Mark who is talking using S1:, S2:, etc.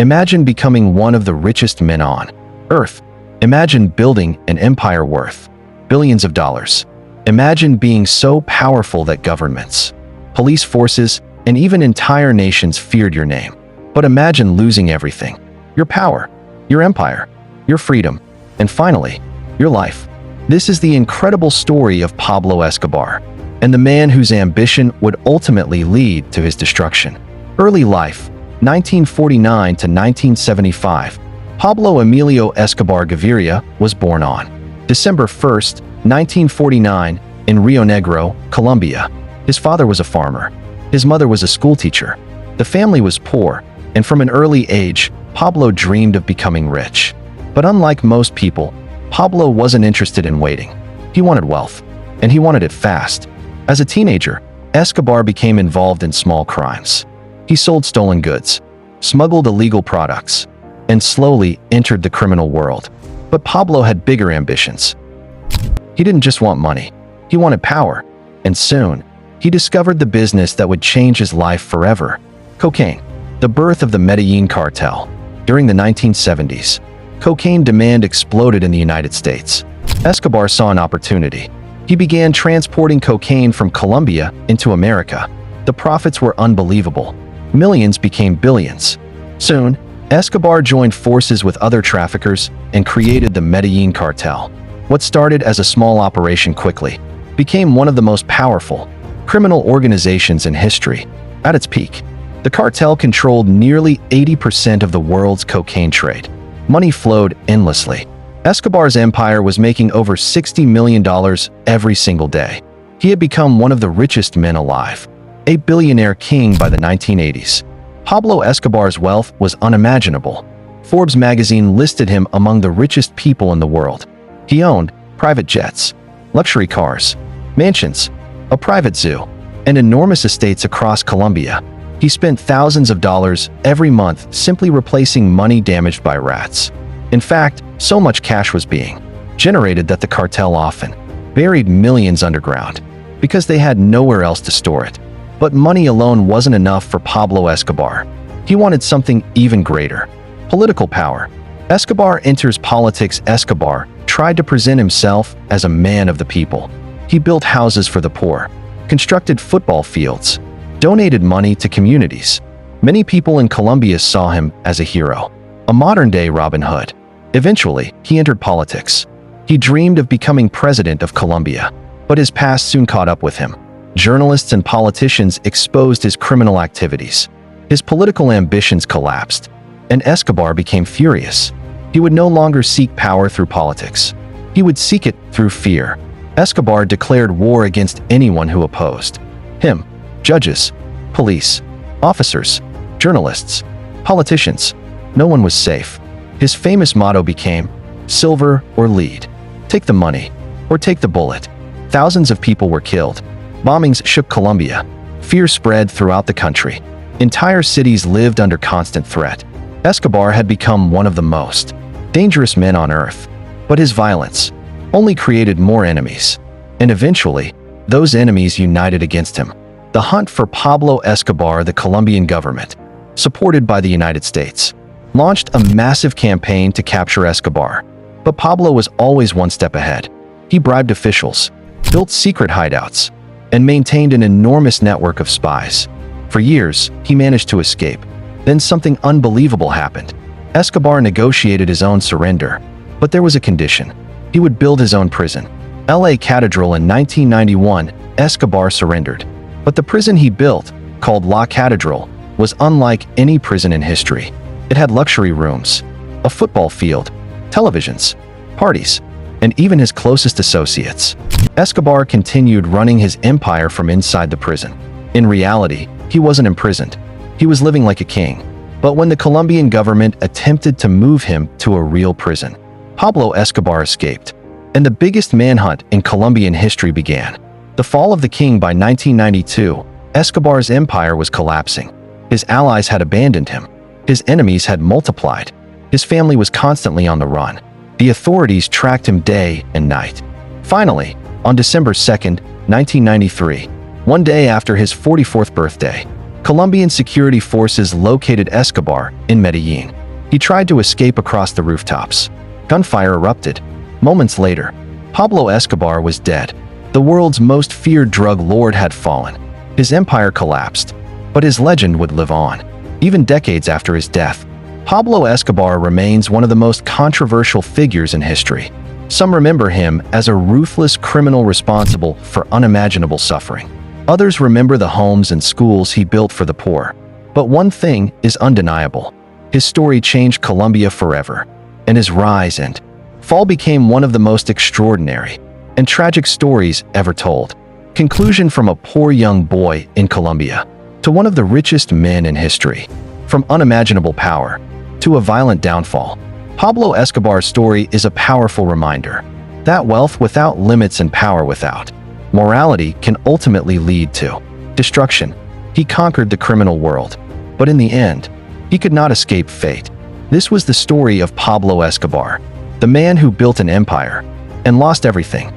S1: Imagine becoming one of the richest men on Earth. Imagine building an empire worth billions of dollars. Imagine being so powerful that governments, police forces, and even entire nations feared your name. But imagine losing everything: your power, your empire, your freedom, and finally, your life. This is the incredible story of Pablo Escobar, and the man whose ambition would ultimately lead to his destruction. Early life, 1949 to 1975. Pablo Emilio Escobar Gaviria was born on December 1st, 1949, in Rio Negro, Colombia. His father was a farmer. His mother was a schoolteacher. The family was poor, and from an early age, Pablo dreamed of becoming rich. But unlike most people, Pablo wasn't interested in waiting. He wanted wealth, and he wanted it fast. As a teenager, Escobar became involved in small crimes. He sold stolen goods, smuggled illegal products, and slowly entered the criminal world. But Pablo had bigger ambitions. He didn't just want money, he wanted power. And soon, he discovered the business that would change his life forever: cocaine. The birth of the Medellín Cartel. During the 1970s, cocaine demand exploded in the United States. Escobar saw an opportunity. He began transporting cocaine from Colombia into America. The profits were unbelievable. Millions became billions. Soon, Escobar joined forces with other traffickers and created the Medellín Cartel. What started as a small operation quickly became one of the most powerful criminal organizations in history. At its peak, the cartel controlled nearly 80% of the world's cocaine trade. Money flowed endlessly. Escobar's empire was making over $60 million every single day. He had become one of the richest men alive, a billionaire king by the 1980s. Pablo Escobar's wealth was unimaginable. Forbes magazine listed him among the richest people in the world. He owned private jets, luxury cars, mansions, a private zoo, and enormous estates across Colombia. He spent thousands of dollars every month simply replacing money damaged by rats. In fact, so much cash was being generated that the cartel often buried millions underground because they had nowhere else to store it. But money alone wasn't enough for Pablo Escobar. He wanted something even greater: political power. Escobar enters politics. Escobar tried to present himself as a man of the people. He built houses for the poor, constructed football fields, donated money to communities. Many people in Colombia saw him as a hero, a modern-day Robin Hood. Eventually, he entered politics. He dreamed of becoming president of Colombia, but his past soon caught up with him. Journalists and politicians exposed his criminal activities. His political ambitions collapsed, and Escobar became furious. He would no longer seek power through politics. He would seek it through fear. Escobar declared war against anyone who opposed him: judges, police, officers, journalists, politicians. No one was safe. His famous motto became, "Silver or lead. Take the money or take the bullet." Thousands of people were killed. Bombings shook Colombia. Fear spread throughout the country. Entire cities lived under constant threat. Escobar had become one of the most dangerous men on earth, but his violence only created more enemies. And eventually, those enemies united against him. The hunt for Pablo Escobar. The Colombian government, supported by the United States, launched a massive campaign to capture Escobar. But Pablo was always one step ahead. He bribed officials, built secret hideouts, and maintained an enormous network of spies. For years, he managed to escape. Then something unbelievable happened. Escobar negotiated his own surrender, but there was a condition. He would build his own prison. LA Catedral. In 1991, Escobar surrendered. But the prison he built, called La Catedral, was unlike any prison in history. It had luxury rooms, a football field, televisions, parties, and even his closest associates. Escobar continued running his empire from inside the prison. In reality, he wasn't imprisoned. He was living like a king. But when the Colombian government attempted to move him to a real prison, Pablo Escobar escaped, and the biggest manhunt in Colombian history began. The fall of the king. By 1992, Escobar's empire was collapsing. His allies had abandoned him. His enemies had multiplied. His family was constantly on the run. The authorities tracked him day and night. Finally, on December 2nd, 1993, one day after his 44th birthday, Colombian security forces located Escobar in Medellín. He tried to escape across the rooftops. Gunfire erupted. Moments later, Pablo Escobar was dead. The world's most feared drug lord had fallen. His empire collapsed, but his legend would live on. Even decades after his death, Pablo Escobar remains one of the most controversial figures in history. Some remember him as a ruthless criminal responsible for unimaginable suffering. Others remember the homes and schools he built for the poor. But one thing is undeniable. His story changed Colombia forever, and his rise and fall became one of the most extraordinary and tragic stories ever told. Conclusion: from a poor young boy in Colombia to one of the richest men in history, from unimaginable power to a violent downfall, Pablo Escobar's story is a powerful reminder that wealth without limits and power without morality can ultimately lead to destruction. He conquered the criminal world, but in the end, he could not escape fate. This was the story of Pablo Escobar, the man who built an empire and lost everything.